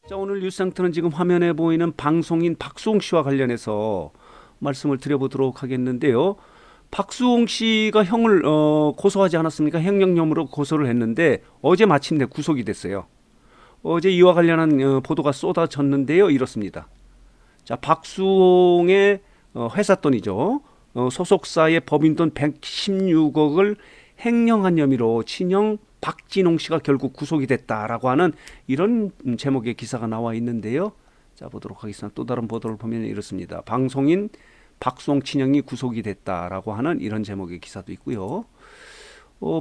자, 오늘 뉴스 상태는 지금 화면에 보이는 방송인 박수홍 씨와 관련해서 말씀을 드려보도록 하겠는데요. 박수홍 씨가 형을 고소하지 않았습니까? 횡령 혐의로 고소를 했는데 어제 마침내 구속이 됐어요. 어제 이와 관련한 보도가 쏟아졌는데요. 이렇습니다. 자, 박수홍의 회사 돈이죠. 소속사의 법인 돈 116억을 횡령한 혐의로 친형 박진홍 씨가 결국 구속이 됐다라고 하는 이런 제목의 기사가 나와 있는데요. 자, 보도록 하겠습니다. 또 다른 보도를 보면 이렇습니다. 방송인 박수홍 친형이 구속이 됐다라고 하는 이런 제목의 기사도 있고요.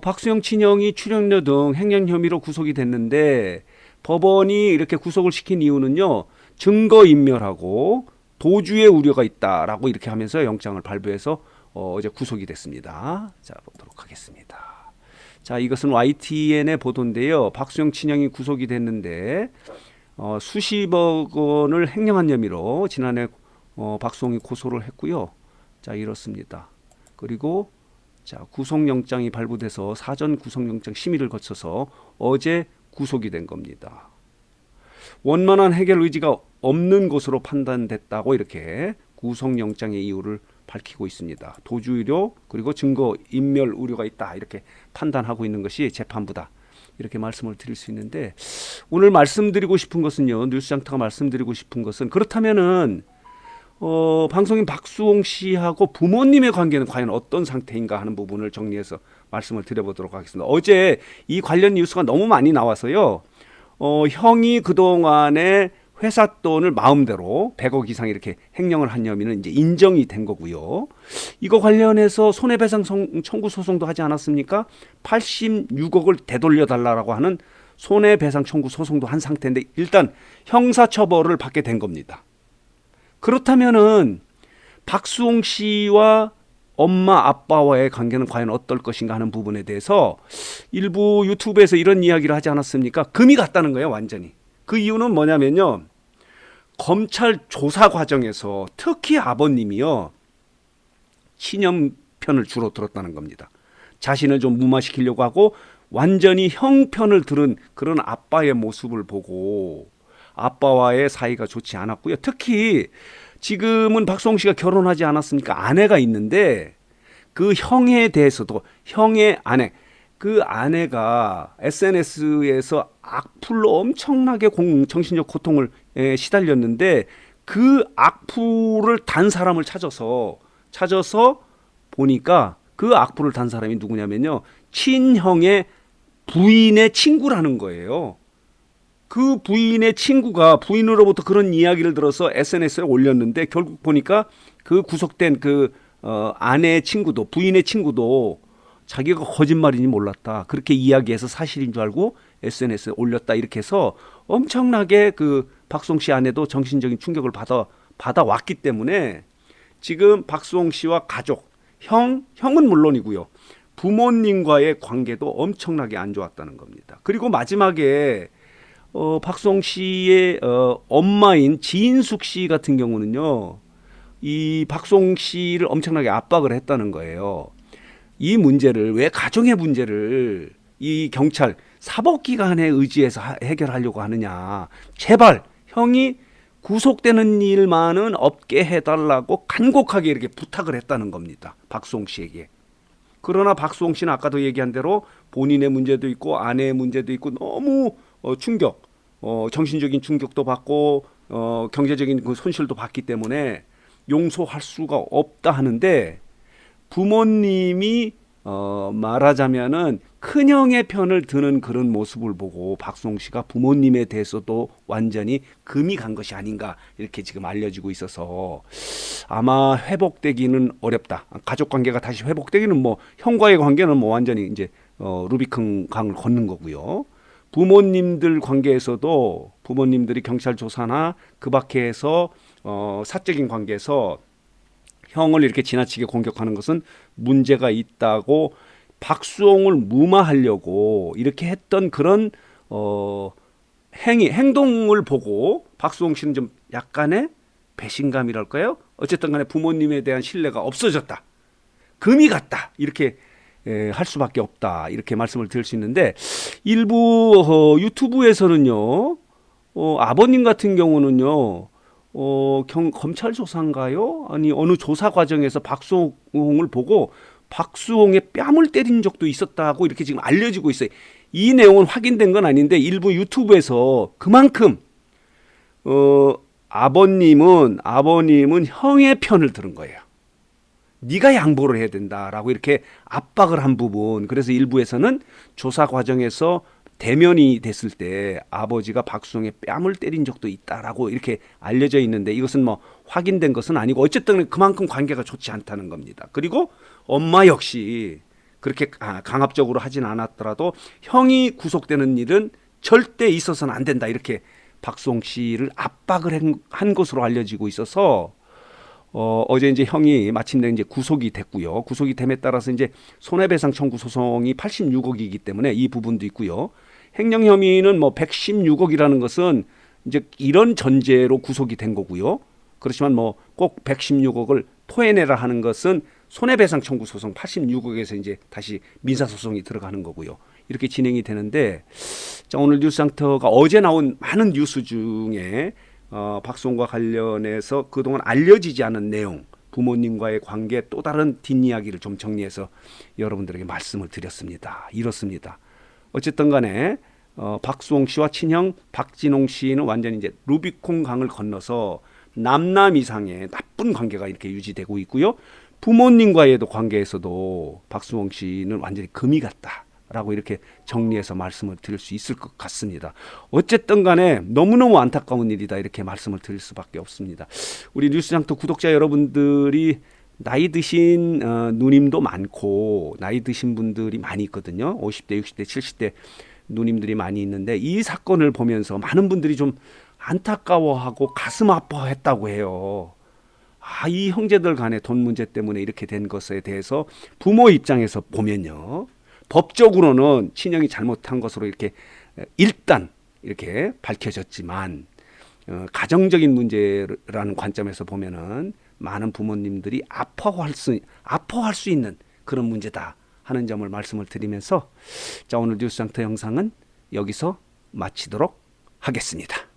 박수홍 친형이 출연료 등 횡령 혐의로 구속이 됐는데 법원이 이렇게 구속을 시킨 이유는요. 증거인멸하고 도주의 우려가 있다라고 이렇게 하면서 영장을 발부해서 어제 구속이 됐습니다. 자, 보도록 하겠습니다. 자, 이것은 YTN의 보도인데요. 박수홍 친형이 구속이 됐는데 수십억 원을 횡령한 혐의로 지난해 박수홍이 고소를 했고요. 자, 이렇습니다. 그리고 자, 구속영장이 발부돼서 사전 구속영장 심의를 거쳐서 어제 구속이 된 겁니다. 원만한 해결 의지가 없는 것으로 판단됐다고 이렇게 구속영장의 이유를 밝히고 있습니다. 도주의료 그리고 증거인멸 우려가 있다 이렇게 판단하고 있는 것이 재판부다 이렇게 말씀을 드릴 수 있는데 오늘 말씀드리고 싶은 것은요. 뉴스장터가 말씀드리고 싶은 것은 그렇다면은 방송인 박수홍 씨하고 부모님의 관계는 과연 어떤 상태인가 하는 부분을 정리해서 말씀을 드려보도록 하겠습니다. 어제 이 관련 뉴스가 너무 많이 나와서요. 형이 그동안에 회사 돈을 마음대로 100억 이상 이렇게 횡령을 한 혐의는 이제 인정이 된 거고요. 이거 관련해서 손해배상 청구 소송도 하지 않았습니까? 86억을 되돌려 달라고 하는 손해배상 청구 소송도 한 상태인데 일단 형사처벌을 받게 된 겁니다. 그렇다면은 박수홍 씨와 엄마 아빠와의 관계는 과연 어떨 것인가 하는 부분에 대해서 일부 유튜브에서 이런 이야기를 하지 않았습니까? 금이 갔다는 거예요, 완전히. 그 이유는 뭐냐면요. 검찰 조사 과정에서 특히 아버님이요. 친형 편을 주로 들었다는 겁니다. 자신을 좀 무마시키려고 하고 완전히 형 편을 들은 그런 아빠의 모습을 보고 아빠와의 사이가 좋지 않았고요. 특히 지금은 박수홍 씨가 결혼하지 않았습니까? 아내가 있는데 그 형에 대해서도 형의 아내 그 아내가 SNS에서 악플로 엄청나게 정신적 고통을 시달렸는데 그 악플을 단 사람을 찾아서 보니까 그 악플을 단 사람이 누구냐면요. 친형의 부인의 친구라는 거예요. 그 부인의 친구가 부인으로부터 그런 이야기를 들어서 SNS에 올렸는데 결국 보니까 그 구속된 그 아내의 친구도 부인의 친구도 자기가 거짓말인지 몰랐다. 그렇게 이야기해서 사실인 줄 알고 SNS에 올렸다. 이렇게 해서 엄청나게 그 박수홍 씨 아내도 정신적인 충격을 받아왔기 때문에 지금 박수홍 씨와 가족, 형은 물론이고요. 부모님과의 관계도 엄청나게 안 좋았다는 겁니다. 그리고 마지막에 박수홍 씨의 엄마인 지인숙 씨 같은 경우는요. 이 박수홍 씨를 엄청나게 압박을 했다는 거예요. 이 문제를 왜 가정의 문제를 이 경찰 사법기관에 의지해서 해결하려고 하느냐. 제발 형이 구속되는 일만은 없게 해달라고 간곡하게 이렇게 부탁을 했다는 겁니다. 박수홍 씨에게. 그러나 박수홍 씨는 아까도 얘기한 대로 본인의 문제도 있고 아내의 문제도 있고 너무 충격, 정신적인 충격도 받고 경제적인 그 손실도 받기 때문에 용서할 수가 없다 하는데 부모님이 말하자면은 큰형의 편을 드는 그런 모습을 보고 박수홍 씨가 부모님에 대해서도 완전히 금이 간 것이 아닌가 이렇게 지금 알려지고 있어서 아마 회복되기는 어렵다. 가족 관계가 다시 회복되기는 뭐 형과의 관계는 뭐 완전히 이제 루비콘 강을 걷는 거고요. 부모님들 관계에서도 부모님들이 경찰 조사나 그 밖에서 사적인 관계에서 형을 이렇게 지나치게 공격하는 것은 문제가 있다고 박수홍을 무마하려고 이렇게 했던 그런 행동을 보고 박수홍 씨는 좀 약간의 배신감이랄까요? 어쨌든 간에 부모님에 대한 신뢰가 없어졌다. 금이 갔다. 이렇게 할 수밖에 없다. 이렇게 말씀을 드릴 수 있는데 일부 유튜브에서는요. 아버님 같은 경우는요, 검찰 조사인가요? 아니, 어느 조사 과정에서 박수홍을 보고 박수홍의 뺨을 때린 적도 있었다고 이렇게 지금 알려지고 있어요. 이 내용은 확인된 건 아닌데 일부 유튜브에서 그만큼 아버님은 형의 편을 들은 거예요. 네가 양보를 해야 된다라고 이렇게 압박을 한 부분. 그래서 일부에서는 조사 과정에서 대면이 됐을 때 아버지가 박수홍의 뺨을 때린 적도 있다라고 이렇게 알려져 있는데 이것은 뭐 확인된 것은 아니고 어쨌든 그만큼 관계가 좋지 않다는 겁니다. 그리고 엄마 역시 그렇게 강압적으로 하진 않았더라도 형이 구속되는 일은 절대 있어서는 안 된다 이렇게 박수홍 씨를 압박을 한 것으로 알려지고 있어서 어제 이제 형이 마침내 이제 구속이 됐고요. 구속이 됨에 따라서 이제 손해배상 청구 소송이 86억이기 때문에 이 부분도 있고요. 횡령 혐의는 뭐 116억이라는 것은 이제 이런 전제로 구속이 된 거고요. 그렇지만 뭐 꼭 116억을 토해내라 하는 것은 손해배상 청구 소송 86억에서 이제 다시 민사 소송이 들어가는 거고요. 이렇게 진행이 되는데 자, 오늘 뉴스장터가 어제 나온 많은 뉴스 중에 박수홍과 관련해서 그동안 알려지지 않은 내용, 부모님과의 관계 또 다른 뒷이야기를 좀 정리해서 여러분들에게 말씀을 드렸습니다. 이렇습니다. 어쨌든 간에 박수홍 씨와 친형 박진홍 씨는 완전히 이제 루비콘 강을 건너서 남남 이상의 나쁜 관계가 이렇게 유지되고 있고요. 부모님과의도 관계에서도 박수홍 씨는 완전히 금이 같다라고 이렇게 정리해서 말씀을 드릴 수 있을 것 같습니다. 어쨌든 간에 너무너무 안타까운 일이다 이렇게 말씀을 드릴 수밖에 없습니다. 우리 뉴스장터 구독자 여러분들이 나이 드신 누님도 많고 나이 드신 분들이 많이 있거든요. 50대, 60대, 70대 누님들이 많이 있는데 이 사건을 보면서 많은 분들이 좀 안타까워하고 가슴 아파했다고 해요. 이 형제들 간의 돈 문제 때문에 이렇게 된 것에 대해서 부모 입장에서 보면요. 법적으로는 친형이 잘못한 것으로 이렇게 일단 이렇게 밝혀졌지만 가정적인 문제라는 관점에서 보면은 많은 부모님들이 아파할 수 있는 그런 문제다 하는 점을 말씀을 드리면서 자, 오늘 뉴스장터 영상은 여기서 마치도록 하겠습니다.